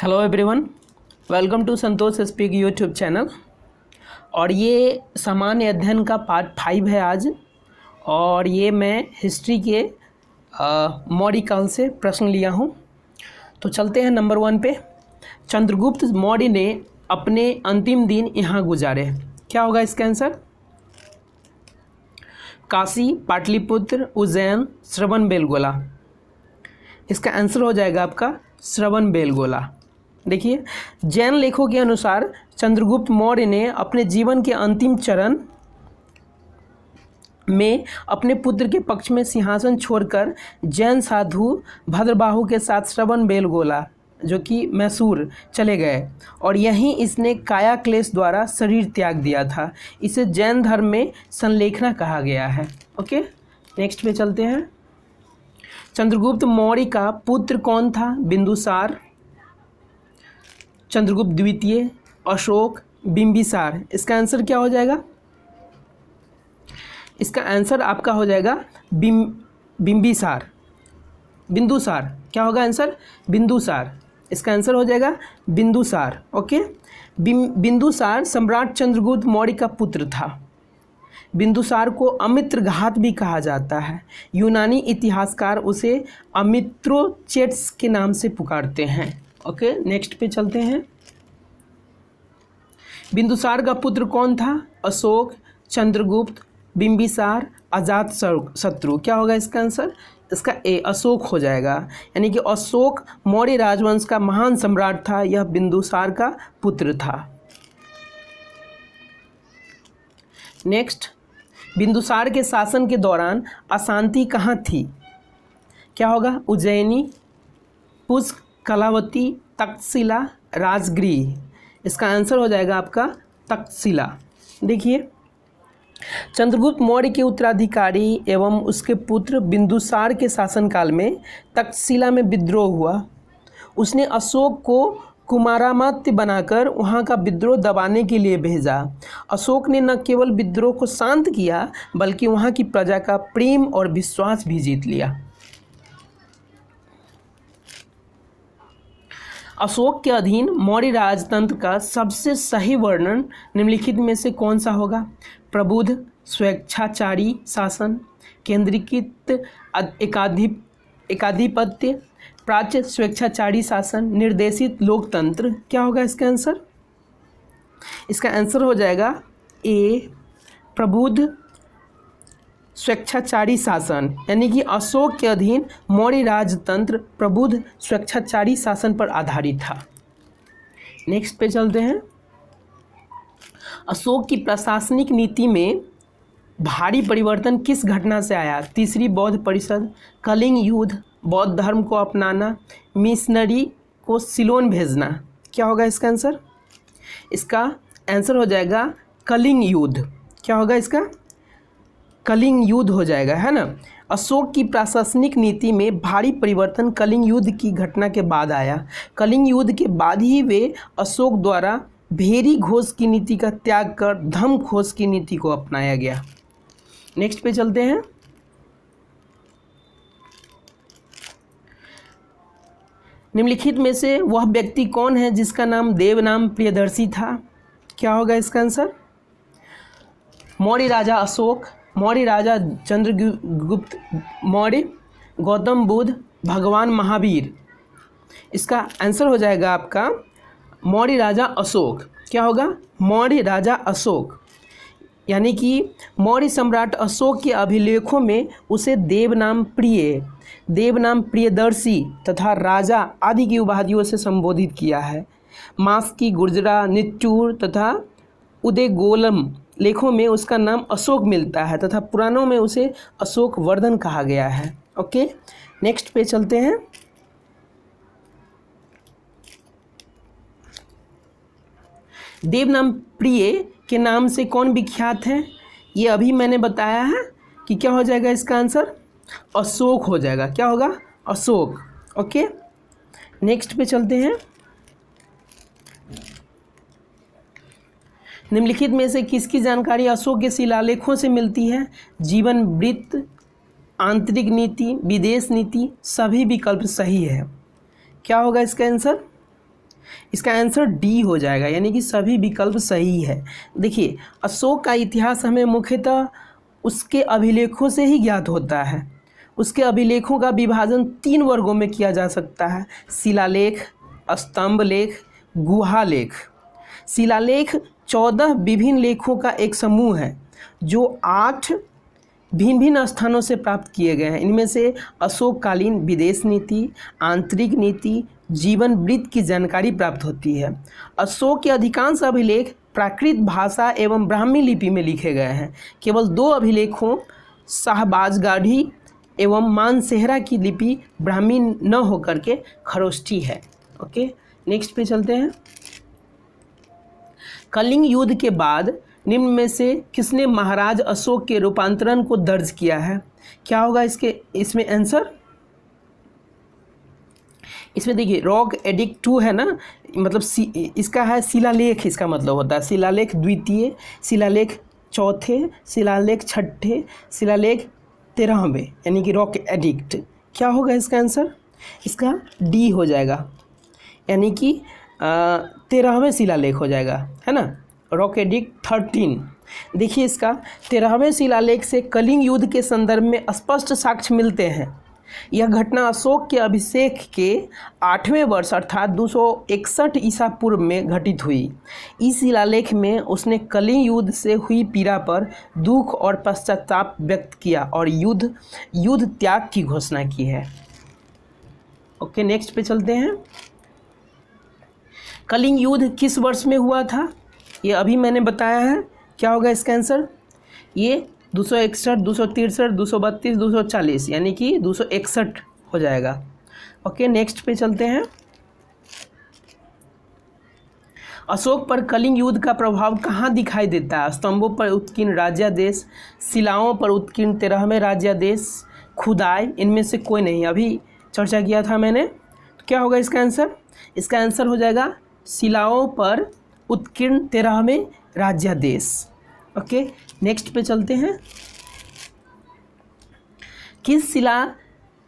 Hello everyone, welcome to Santosh speak YouTube channel. और ये सामान्य अध्ययन का पार्ट 5 है आज। और ये मैं हिस्ट्री के मौर्य काल से प्रश्न लिया हूँ। तो चलते हैं नंबर 1 पे। चंद्रगुप्त मौर्य ने अपने अंतिम दिन यहाँ गुजारे। क्या होगा इसका आंसर? काशी, पाटलिपुत्र, उज्जैन, श्रवणबेलगोला। इसका आंसर हो जाएगा आपका श्रवणबेलगोला। देखिए, जैन लेखों के अनुसार चंद्रगुप्त मौर्य ने अपने जीवन के अंतिम चरण में अपने पुत्र के पक्ष में सिंहासन छोड़कर जैन साधु भद्रबाहु के साथ श्रवणबेलगोला जो कि मैसूर चले गए और यहीं इसने काया क्लेश द्वारा शरीर त्याग दिया था। इसे जैन धर्म में संलेखना कहा गया है। ओके, नेक्स्ट पे चलते हैं। चंद्रगुप्त मौर्य का पुत्र कौन था? बिंदुसार, चंद्रगुप्त द्वितीय, अशोक, बिंबिसार। इसका आंसर क्या हो जाएगा? इसका आंसर आपका हो जाएगा बिंबिसार, बिंदुसार। क्या होगा आंसर? बिंदुसार। इसका आंसर हो जाएगा बिंदुसार। ओके, बिंदुसार सम्राट चंद्रगुप्त मौर्य का पुत्र था। बिंदुसार को अमित्रघात भी कहा जाता है। यूनानी इतिहासकार उसे अमित्रोचेट्स के नाम से पुकारते हैं। ओके, नेक्स्ट पे चलते हैं। बिंदुसार का पुत्र कौन था? अशोक, चंद्रगुप्त, बिंबिसार, अजातशत्रु। क्या होगा इसका आंसर? इसका ए अशोक हो जाएगा। यानी कि अशोक मौर्य राजवंश का महान सम्राट था। यह बिंदुसार का पुत्र था। नेक्स्ट, बिंदुसार के शासन के दौरान अशांति कहाँ थी? क्या होगा? उज्जैनी, पुष्क, कलावती, तक्षशिला, राजगृह। इसका आंसर हो जाएगा आपका तक्षशिला। देखिए, चंद्रगुप्त मौर्य के उत्तराधिकारी एवं उसके पुत्र बिंदुसार के शासनकाल में तक्षशिला में विद्रोह हुआ। उसने अशोक को कुमारामात्य बनाकर वहाँ का विद्रोह दबाने के लिए भेजा। अशोक ने न केवल विद्रोह को शांत किया बल्कि वहाँ की प्रजा का प्रेम और विश्वास भी जीत लिया। अशोक के अधीन मौर्य राजतंत्र का सबसे सही वर्णन निम्नलिखित में से कौन सा होगा? प्रबुद्ध स्वेच्छाचारी शासन, केंद्रीकृत एकाधिपत्य, प्राच्य स्वेच्छाचारी शासन, निर्देशित लोकतंत्र। क्या होगा इसका आंसर? इसका आंसर हो जाएगा ए प्रबुद्ध स्वेच्छाचारी शासन। यानी कि अशोक के अधीन मौर्य राजतंत्र प्रबुद्ध स्वेच्छाचारी शासन पर आधारित था। नेक्स्ट पे चलते हैं। अशोक की प्रशासनिक नीति में भारी परिवर्तन किस घटना से आया? तीसरी बौद्ध परिषद, कलिंग युद्ध, बौद्ध धर्म को अपनाना, मिशनरी को सिलोन भेजना। क्या होगा इसका आंसर? इसका आंसर हो जाएगा कलिंग युद्ध। क्या होगा इसका? कलिंग युद्ध हो जाएगा, है ना। अशोक की प्रशासनिक नीति में भारी परिवर्तन कलिंग युद्ध की घटना के बाद आया। कलिंग युद्ध के बाद ही वे अशोक द्वारा भेरी घोष की नीति का त्याग कर धम्म घोष की नीति को अपनाया गया। नेक्स्ट पे चलते हैं। निम्नलिखित में से वह व्यक्ति कौन है जिसका नाम देवनाम प्रियदर्शी था? क्या होगा इसका आंसर? मौर्य राजा अशोक, मौर्य राजा चंद्रगुप्त मौर्य, गौतम बुद्ध, भगवान महावीर। इसका आंसर हो जाएगा आपका मौर्य राजा अशोक। क्या होगा? मौर्य राजा अशोक। यानी कि मौर्य सम्राट अशोक के अभिलेखों में उसे देवनाम प्रिय, देवनाम प्रियदर्शी तथा राजा आदि की उपाधियों से संबोधित किया है। मास्की, गुर्जरा, निट्टूर तथा उदयगोलम लेखों में उसका नाम अशोक मिलता है तथा पुराणों में उसे अशोक वर्धन कहा गया है। ओके, नेक्स्ट पे चलते हैं। देवनाम प्रिय के नाम से कौन विख्यात है? ये अभी मैंने बताया है कि क्या हो जाएगा इसका आंसर? अशोक हो जाएगा। क्या होगा? अशोक। ओके, नेक्स्ट पे चलते हैं। निम्नलिखित में से किसकी जानकारी अशोक के शिलालेखों से मिलती है? जीवन वृत्त, आंतरिक नीति, विदेश नीति। सभी विकल्प सही है। क्या होगा इसका आंसर? इसका आंसर डी हो जाएगा, यानी कि सभी विकल्प सही है। देखिए, अशोक का इतिहास हमें मुख्यतः उसके अभिलेखों से ही ज्ञात होता है। उसके अभिलेखों का विभाजन 3 वर्गों में किया जा सकता है: शिलालेख, स्तंभ लेख, गुहा लेख। शिलालेख 14 विभिन्न लेखों का एक समूह है जो 8 भिन्न भिन्न स्थानों से प्राप्त किए गए हैं। इनमें से अशोककालीन विदेश नीति, आंतरिक नीति, जीवन वृत्त की जानकारी प्राप्त होती है। अशोक के अधिकांश अभिलेख प्राकृत भाषा एवं ब्राह्मी लिपि में लिखे गए हैं। केवल 2 अभिलेखों शाहबाजगाढ़ी एवं मानसेहरा की लिपि ब्राह्मी न होकर के खरोष्ठी है। ओके, नेक्स्ट पे चलते हैं। कलिंग युद्ध के बाद निम्न में से किसने महाराज अशोक के रूपांतरण को दर्ज किया है? क्या होगा इसमें आंसर? इसमें देखिए, रॉक एडिक्ट 2 है ना, मतलब इसका है शिलालेख, इसका मतलब होता है शिलालेख द्वितीय, शिलालेख चौथे, शिलालेख छठे, शिलालेख 13वें, यानी कि रॉक एडिक्ट। क्या होगा इसका आंसर? इसका डी हो जाएगा, यानी कि 13वें शिलालेख हो जाएगा, है ना, रॉक एडिक्ट 13। देखिए, इसका 13वें शिलालेख से कलिंग युद्ध के संदर्भ में स्पष्ट साक्ष्य मिलते हैं। यह घटना अशोक के अभिषेक के 8वें वर्ष अर्थात 261 ईसा पूर्व में घटित हुई। इस शिलालेख में उसने कलिंग युद्ध से हुई पीड़ा पर दुख और पश्चाताप व्यक्त किया और युद्ध त्याग की घोषणा की है। ओके, नेक्स्ट पे चलते हैं। कलिंग युद्ध किस वर्ष में हुआ था? ये अभी मैंने बताया है। क्या होगा इसका आंसर? ये 261, 263, 232, 240, यानी कि 261 हो जाएगा। ओके, नेक्स्ट पे चलते हैं। अशोक पर कलिंग युद्ध का प्रभाव कहाँ दिखाई देता है? स्तंभों पर उत्कीर्ण राज्यादेश, शिलाओं पर उत्कीर्ण 13वें राज्यादेश, खुदाई, इनमें से कोई नहीं। अभी चर्चा किया था मैंने। तो क्या होगा इसका आंसर? इसका आंसर हो जाएगा शिलाओं पर उत्कीर्ण 13वें राज्यादेश। ओके, नेक्स्ट पे चलते हैं। किस शिला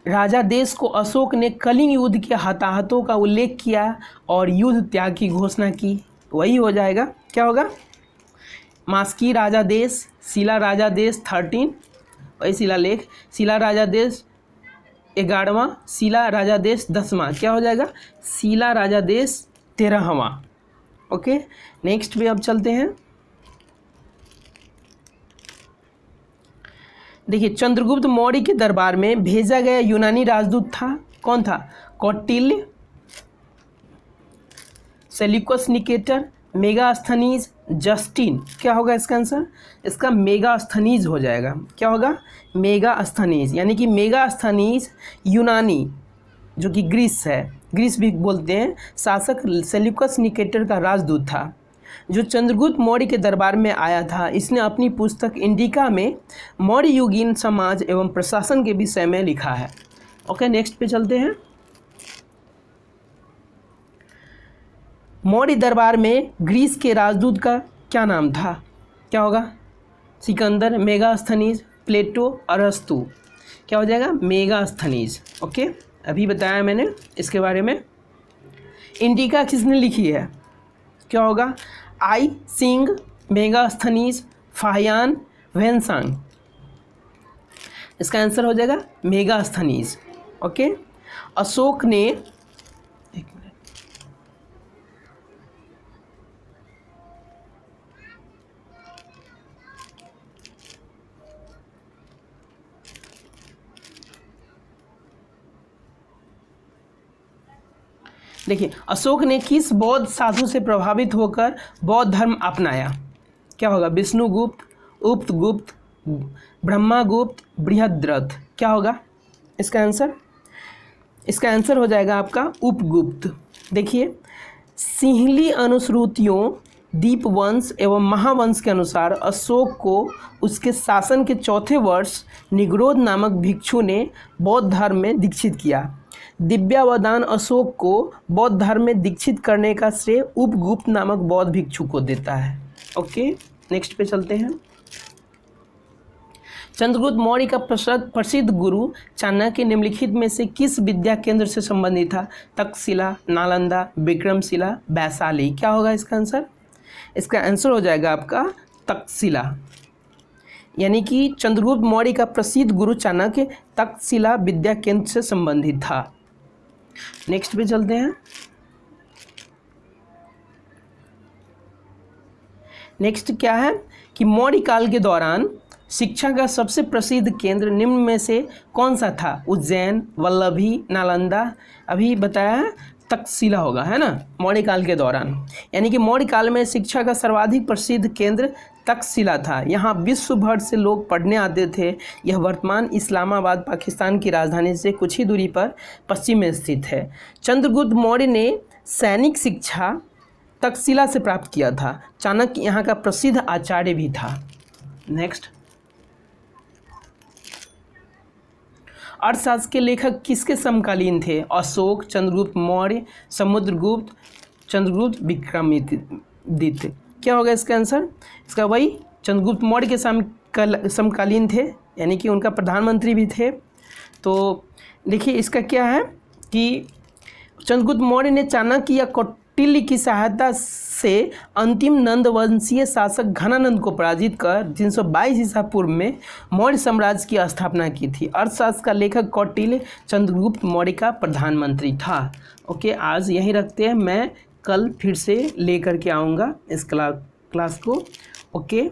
राजादेश को अशोक ने कलिंग युद्ध के हताहतों का उल्लेख किया और युद्ध त्याग की घोषणा की? वही हो जाएगा। क्या होगा? मास्की राजादेश, शिला राजादेश 13, वही शिलालेख, शिला राजादेश 11वां, शिला राजादेश 10वां। क्या हो जाएगा? शिला राजादेश 13वां। ओके, नेक्स्ट पे अब चलते हैं। देखिए, चंद्रगुप्त मौर्य के दरबार में भेजा गया यूनानी राजदूत था, कौन था? Kautilya, Seleucus Nicator, Megasthenes, Justin. क्या होगा इसका आंसर? इसका मेगास्थनीज हो जाएगा। क्या होगा? मेगास्थनीज, यानी कि मेगास्थनीज यूनानी जो कि ग्रीस है, ग्रीस भी बोलते हैं, शासक सेल्यूकस निकेटर का राजदूत था जो चंद्रगुप्त मौर्य के दरबार में आया था। इसने अपनी पुस्तक इंडिका में मौर्य युगीन समाज एवं प्रशासन के विषय में लिखा है। ओके, नेक्स्ट पे चलते हैं। मौर्य दरबार में ग्रीस के राजदूत का क्या नाम था? क्या होगा? सिकंदर, मेगास्थनीज, प्लेटो, अरस्तु। क्या हो जाएगा? मेगास्थनीज। ओके, अभी बताया मैंने इसके बारे में। इंडिका किसने लिखी है? क्या होगा? आई सिंह, मेगास्थनीज, फाहियान, वेनसांग। इसका आंसर हो जाएगा मेगास्थनीज। ओके, अशोक ने देखिए, अशोक ने किस बौद्ध साधु से प्रभावित होकर बौद्ध धर्म अपनाया? क्या होगा? विष्णुगुप्त, उपगुप्त, ब्रह्मगुप्त, बृहद्रथ। क्या होगा इसका आंसर? इसका आंसर हो जाएगा आपका उपगुप्त। देखिए, सिंहली अनुश्रुतियों, दीपवंश एवं महावंश के अनुसार अशोक को उसके शासन के 4थे वर्ष निग्रोध नामक भिक्षु ने बौद्ध धर्म में दीक्षित किया। दिव्यावदान अशोक को बौद्ध धर्म में दीक्षित करने का श्रेय उपगुप्त नामक बौद्ध भिक्षु को देता है। ओके, नेक्स्ट पे चलते हैं। चंद्रगुप्त मौर्य का प्रसिद्ध गुरु चाणक्य निम्नलिखित में से किस विद्या केंद्र से संबंधित था? तक्षशिला, नालंदा, विक्रमशिला, वैशाली। क्या होगा इसका आंसर? इसका आंसर हो जाएगा आपका तक्षशिला। यानी कि चंद्रगुप्त मौर्य का प्रसिद्ध गुरु चाणक्य तक्षशिला विद्या केंद्र से संबंधित था। नेक्स्ट पे चलते हैं। नेक्स्ट क्या है कि मौर्य काल के दौरान शिक्षा का सबसे प्रसिद्ध केंद्र निम्न में से कौन सा था? उज्जैन, वल्लभी, नालंदा। अभी बताया तक्षशिला होगा, है ना, मौर्य काल के दौरान। यानी कि मौर्य काल में शिक्षा का सर्वाधिक प्रसिद्ध केंद्र तक्षशिला था। यहाँ विश्व भर से लोग पढ़ने आते थे। यह वर्तमान इस्लामाबाद पाकिस्तान की राजधानी से कुछ ही दूरी पर पश्चिम में स्थित है। चंद्रगुप्त मौर्य ने सैनिक शिक्षा तक्षशिला से प्राप्त किया था। चाणक्य यहाँ का प्रसिद्ध आचार्य भी था। नेक्स्ट, अर्थशास्त्र के लेखक किसके समकालीन थे? अशोक, चंद्रगुप्त मौर्य, समुद्रगुप्त, चंद्रगुप्त विक्रमादित्य। क्या होगा इसका आंसर? इसका वही चंद्रगुप्त मौर्य के समकालीन थे, यानी कि उनका प्रधानमंत्री भी थे। तो देखिए इसका क्या है कि चंद्रगुप्त मौर्य ने चाणक्य या कौटिल्य की सहायता से अंतिम नंदवंशीय शासक घनानंद को पराजित कर 322 ईसा पूर्व में मौर्य साम्राज्य की स्थापना की थी। अर्थशास्त्र का लेखक कौटिल्य चंद्रगुप्त मौर्य का प्रधानमंत्री था। ओके, आज यहीं रखते हैं। मैं कल फिर से लेकर के आऊँगा इस क्लास को। ओके।